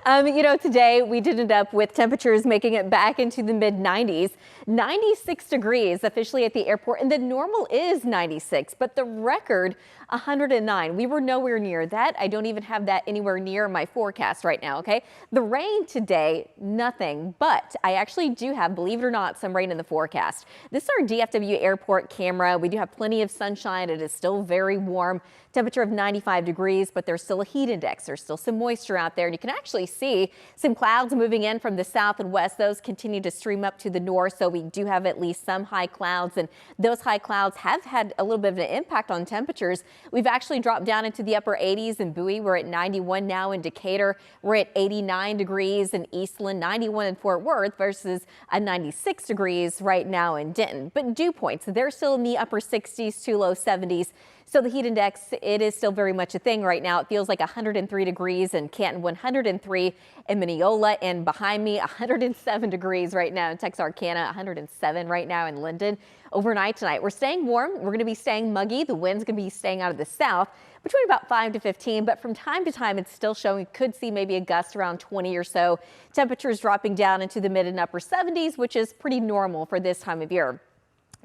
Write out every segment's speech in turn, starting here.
Today we did end up with temperatures making it back into the mid 90s, 96 degrees officially at the airport, and the normal is 96, but the record 109. We were nowhere near that. I don't even have that anywhere near my forecast right now. OK, the rain today, nothing, but I actually do have, believe it or not, some rain in the forecast. This is our DFW airport camera. We do have plenty of sunshine. It is still very warm. Temperature of 95 degrees, but there's still a heat index. There's still some moisture out there, and you can actually see some clouds moving in from the south and west. Those continue to stream up to the north, so we do have at least some high clouds, and those high clouds have had a little bit of an impact on temperatures. We've actually dropped down into the upper 80s in Bowie. We're at 91 now in Decatur. We're at 89 degrees in Eastland, 91 in Fort Worth versus a 96 degrees right now in Denton. But dew points, they're still in the upper 60s to low 70s. So the heat index, it is still very much a thing right now. It feels like 103 degrees in Canton, 103 in Mineola, and behind me 107 degrees right now in Texarkana, 107 right now in Linden. Overnight tonight, we're staying warm. We're going to be staying muggy. The wind's going to be staying out of the south between about 5 to 15, but from time to time it's still showing we could see maybe a gust around 20 or so. Temperatures dropping down into the mid and upper 70s, which is pretty normal for this time of year.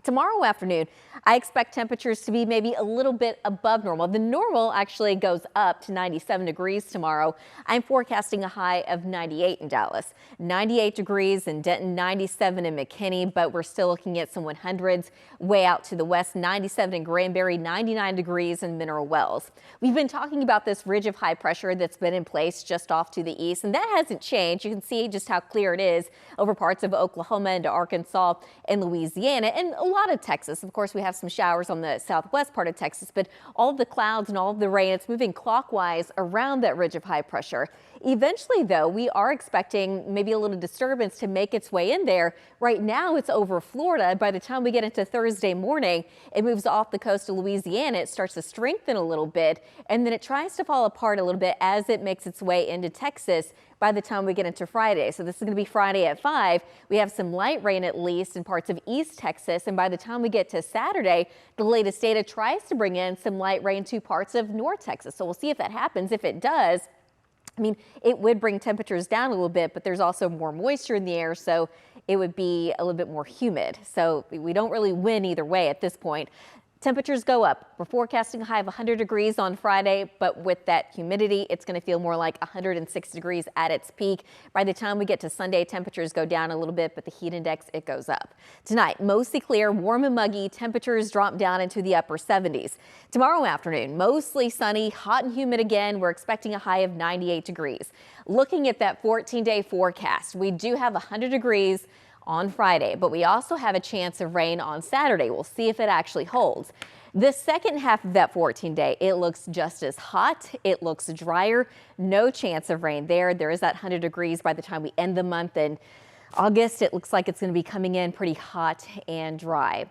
Tomorrow afternoon, I expect temperatures to be maybe a little bit above normal. The normal actually goes up to 97 degrees tomorrow. I'm forecasting a high of 98 in Dallas, 98 degrees in Denton, 97 in McKinney, but we're still looking at some 100s way out to the west, 97 in Granbury, 99 degrees in Mineral Wells. We've been talking about this ridge of high pressure that's been in place just off to the east, and that hasn't changed. You can see just how clear it is over parts of Oklahoma into Arkansas and Louisiana and a lot of Texas. Of course, we have some showers on the southwest part of Texas, but all of the clouds and all of the rain, it's moving clockwise around that ridge of high pressure. Eventually, though, we are expecting maybe a little disturbance to make its way in there. Right now, it's over Florida. By the time we get into Thursday morning, it moves off the coast of Louisiana. It starts to strengthen a little bit, and then it tries to fall apart a little bit as it makes its way into Texas by the time we get into Friday. So this is going to be Friday at 5. We have some light rain at least in parts of East Texas. And by the time we get to Saturday, the latest data tries to bring in some light rain to parts of North Texas. So we'll see if that happens. If it does, I mean, it would bring temperatures down a little bit, but there's also more moisture in the air, so it would be a little bit more humid. So we don't really win either way at this point. Temperatures go up. We're forecasting a high of 100 degrees on Friday, but with that humidity, it's going to feel more like 106 degrees at its peak. By the time we get to Sunday, temperatures go down a little bit, but the heat index, it goes up. Tonight, mostly clear, warm and muggy. Temperatures drop down into the upper 70s. Tomorrow afternoon, mostly sunny, hot and humid again. We're expecting a high of 98 degrees. Looking at that 14-day forecast, we do have 100 degrees on Friday, but we also have a chance of rain on Saturday. We'll see if it actually holds. The second half of that 14-day, it looks just as hot. It looks drier. No chance of rain there. There is that 100 degrees by the time we end the month in August. It looks like it's going to be coming in pretty hot and dry.